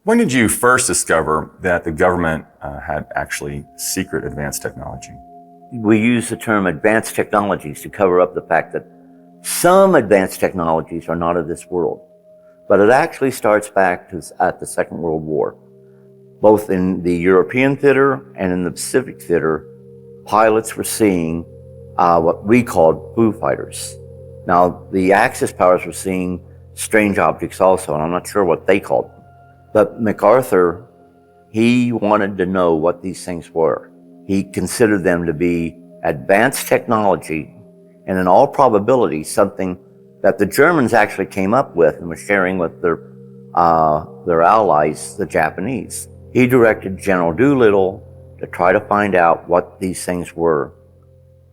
When did you first discover that the government had actually secret advanced technology? We use the term advanced technologies to cover up the fact that some advanced technologies are not of this world. But it actually starts back at the Second World War. Both in the European theater and in the Pacific theater, pilots were seeing what we called Foo Fighters. Now, the Axis powers were seeing strange objects also, and I'm not sure what they called them. But MacArthur, he wanted to know what these things were. He considered them to be advanced technology, and in all probability, something that the Germans actually came up with and were sharing with their allies, the Japanese. He directed General Doolittle to try to find out what these things were,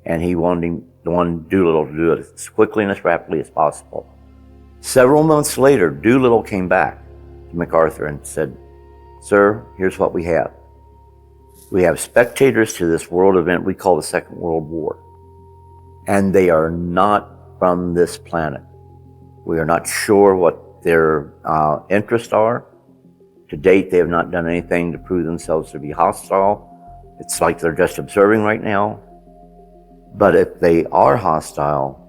and he wanted Doolittle to do it as quickly and as rapidly as possible. Several months later, Doolittle came back to MacArthur and said, "Sir, here's what we have. We have spectators to this world event we call the Second World War, and they are not from this planet. We are not sure what their interests are. To date, they have not done anything to prove themselves to be hostile. It's like they're just observing right now. But if they are hostile,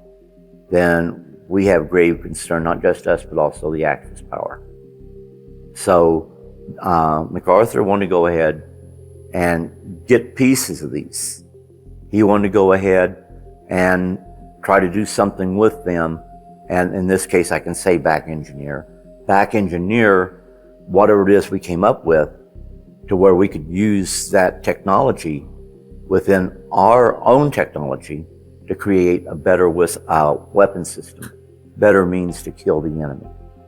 then we have grave concern, not just us, but also the Axis power." So MacArthur wanted to go ahead and get pieces of these. He wanted to go ahead and try to do something with them, and in this case I can say back engineer whatever it is we came up with to where we could use that technology within our own technology to create a better weapon system, better means to kill the enemy.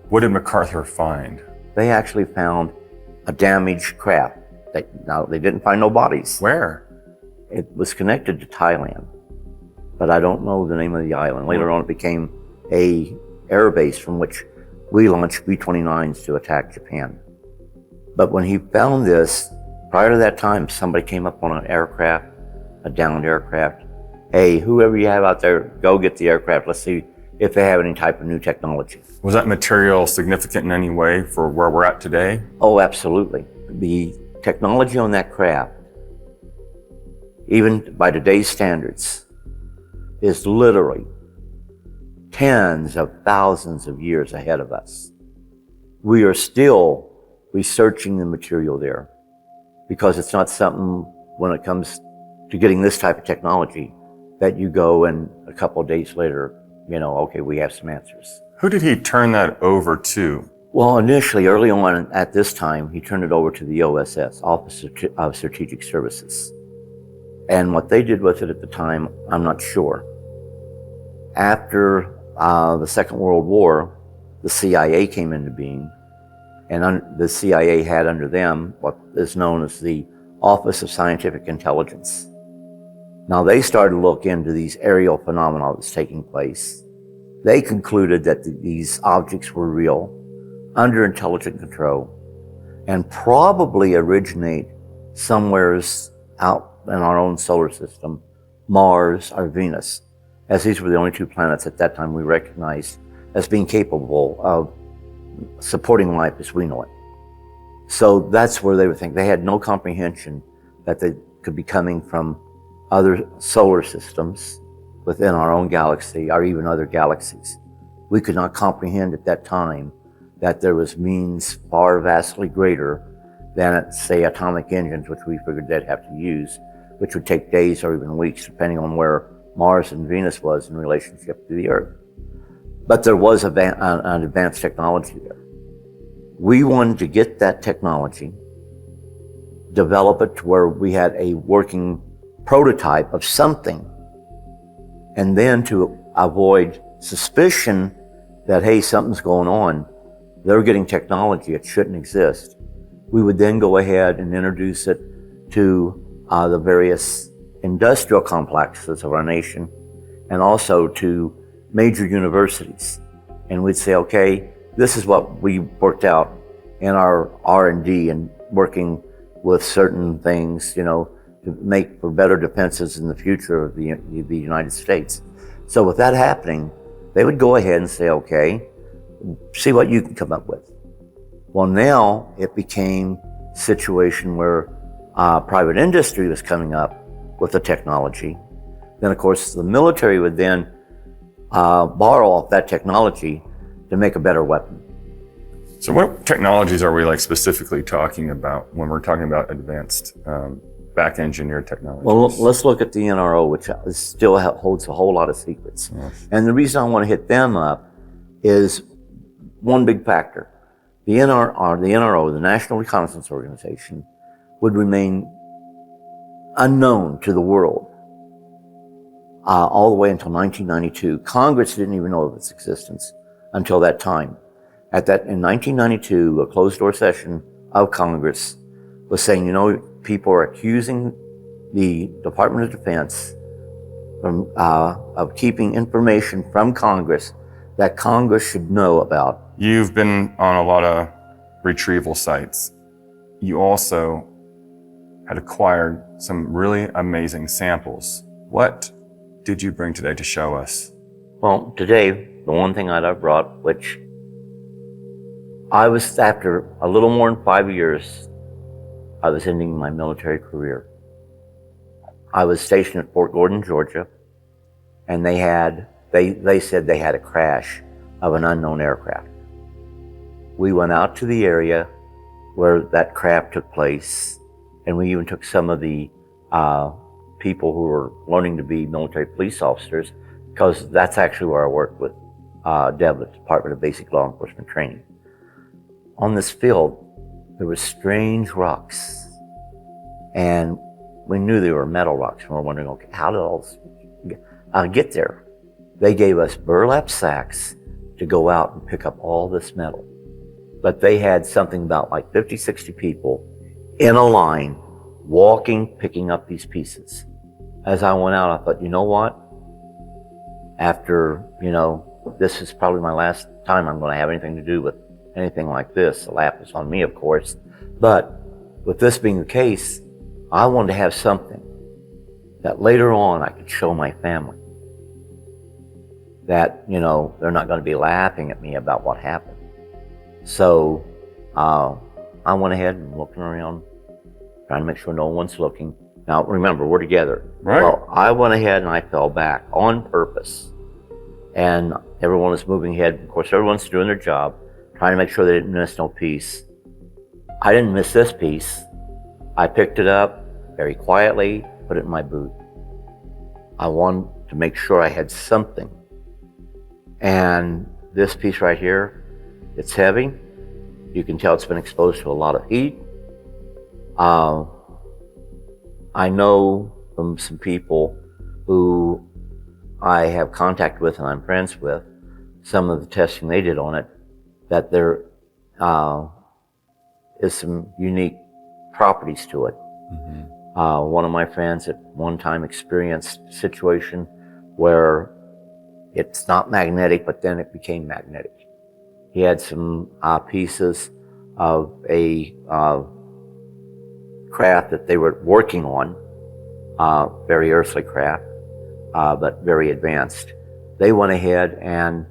What did MacArthur find? They actually found a damaged craft. Now, they didn't find no bodies. Where? It was connected to Thailand, but I don't know the name of the island. Later on, it became a air base from which we launched B-29s to attack Japan. But when he found this, prior to that time, somebody came up on an aircraft, a downed aircraft. "Hey, whoever you have out there, go get the aircraft. Let's see if they have any type of new technology." Was that material significant in any way for where we're at today? Oh, absolutely. The technology on that craft, even by today's standards, is literally tens of thousands of years ahead of us. We are still researching the material there because it's not something, when it comes to getting this type of technology, that you go and a couple of days later, okay, we have some answers. Who did he turn that over to? Well, initially, early on at this time, he turned it over to the OSS, Office of Strategic Services. And what they did with it at the time, I'm not sure. After the Second World War, the CIA came into being, and the CIA had under them what is known as the Office of Scientific Intelligence. Now, they started to look into these aerial phenomena that's taking place. They concluded that these objects were real, under intelligent control, and probably originate somewheres out in our own solar system, Mars or Venus, as these were the only two planets at that time we recognized as being capable of supporting life as we know it. So that's where they would think. They had no comprehension that they could be coming from other solar systems within our own galaxy or even other galaxies. We could not comprehend at that time that there was means far vastly greater than, say, atomic engines, which we figured they'd have to use, which would take days or even weeks, depending on where Mars and Venus was in relationship to the Earth. But there was an advanced technology there. We wanted to get that technology, develop it to where we had a working prototype of something, and then to avoid suspicion that, hey, something's going on, they're getting technology, it shouldn't exist. We would then go ahead and introduce it to the various industrial complexes of our nation and also to major universities. And we'd say, okay, this is what we worked out in our R&D and working with certain things, to make for better defenses in the future of the United States. So with that happening, they would go ahead and say, okay, see what you can come up with. Well, now it became a situation where private industry was coming up with the technology. Then, of course, the military would then borrow off that technology to make a better weapon. So what technologies are we like specifically talking about when we're talking about advanced back engineered technologies? Well, let's look at the NRO, which still holds a whole lot of secrets. Yes. And the reason I want to hit them up is one big factor. The NRO, the National Reconnaissance Organization, would remain unknown to the world all the way until 1992. Congress didn't even know of its existence until that time. In 1992, a closed-door session of Congress was saying, you know, people are accusing the Department of Defense of keeping information from Congress that Congress should know about. You've been on a lot of retrieval sites. You also had acquired some really amazing samples. What did you bring today to show us? Well, today, the one thing that I brought, which I was, after a little more than 5 years, I was ending my military career. I was stationed at Fort Gordon, Georgia, and they said they had a crash of an unknown aircraft. We went out to the area where that crash took place, and we even took some of the people who were learning to be military police officers, because that's actually where I worked with DEB, Department of Basic Law Enforcement Training. On this field, there were strange rocks, and we knew they were metal rocks, and we're wondering, okay, how did all this get there? They gave us burlap sacks to go out and pick up all this metal. But they had something about like 50, 60 people in a line, walking, picking up these pieces. As I went out, I thought, you know what? After, this is probably my last time I'm going to have anything to do with anything like this. The laugh is on me, of course. But with this being the case, I wanted to have something that later on I could show my family. That, they're not going to be laughing at me about what happened. So I went ahead and looking around, trying to make sure no one's looking. Now, remember, we're together. Right. Well, I went ahead and I fell back on purpose. And everyone was moving ahead. Of course, everyone's doing their job, trying to make sure they didn't miss no piece. I didn't miss this piece. I picked it up very quietly, put it in my boot. I wanted to make sure I had something. And this piece right here, it's heavy. You can tell it's been exposed to a lot of heat. I know from some people who I have contact with and I'm friends with, some of the testing they did on it, that there is some unique properties to it. Mm-hmm. One of my friends at one time experienced a situation where it's not magnetic, but then it became magnetic. He had some pieces of a craft that they were working on, very earthly craft, but very advanced. They went ahead and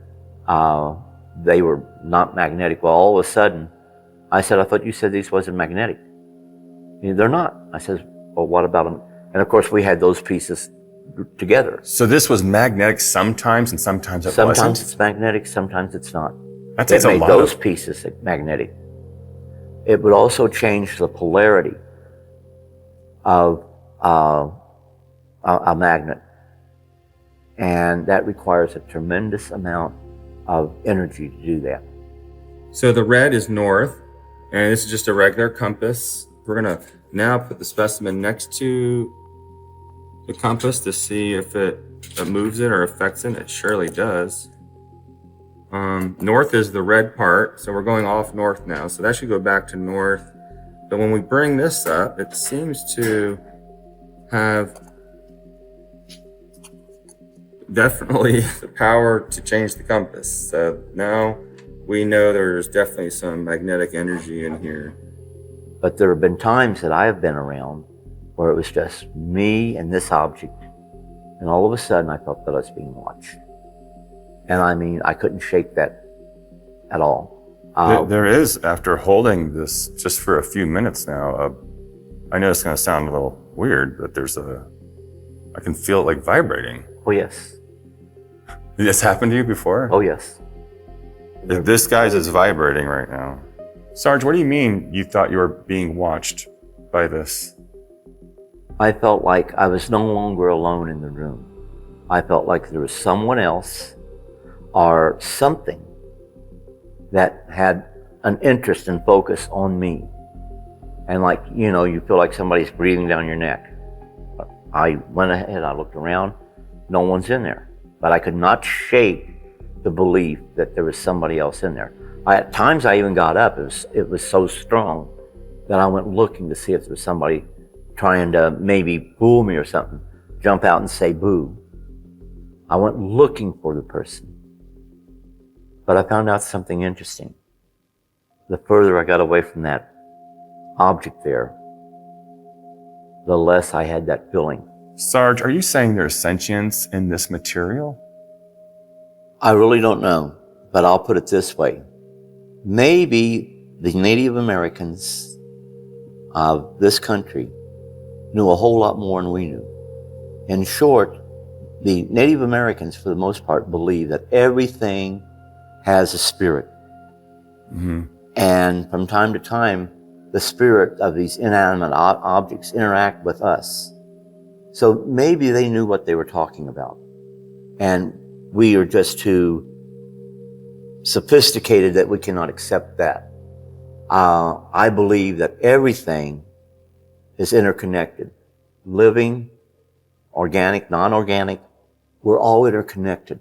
they were not magnetic. Well, all of a sudden, I said, I thought you said these wasn't magnetic. They're not. I said, well, what about them? And of course, we had those pieces together. So this was magnetic sometimes, and sometimes it wasn't? Sometimes it's magnetic, sometimes it's not. That takes a made lot those of... pieces magnetic. It would also change the polarity of a magnet. And that requires a tremendous amount of energy to do that. So the red is north, and this is just a regular compass. We're going to now put the specimen next to the compass to see if it moves it or affects it. It surely does. North is the red part, so we're going off north now. So that should go back to north. But when we bring this up, it seems to have definitely the power to change the compass. So now we know there's definitely some magnetic energy in here. But there have been times that I have been around where it was just me and this object, and all of a sudden I felt that I was being watched. And I mean, I couldn't shake that at all. There is, after holding this just for a few minutes now, I know it's going to sound a little weird, but I can feel it like vibrating. Oh, yes. Did this happen to you before? Oh, yes. This guy's is vibrating right now. Sarge, what do you mean you thought you were being watched by this? I felt like I was no longer alone in the room. I felt like there was someone else or something that had an interest and focus on me. And like, you feel like somebody's breathing down your neck. I went ahead, I looked around, no one's in there. But I could not shake the belief that there was somebody else in there. At times I even got up, it was so strong that I went looking to see if there was somebody trying to maybe fool me or something, jump out and say boo. I went looking for the person. But I found out something interesting. The further I got away from that object there, the less I had that feeling. Sarge, are you saying there's sentience in this material? I really don't know, but I'll put it this way. Maybe the Native Americans of this country knew a whole lot more than we knew. In short, the Native Americans, for the most part, believe that everything has a spirit. Mm-hmm. And from time to time, the spirit of these inanimate objects interact with us. So maybe they knew what they were talking about. And we are just too sophisticated that we cannot accept that. I believe that everything is interconnected. Living, organic, non-organic, we're all interconnected.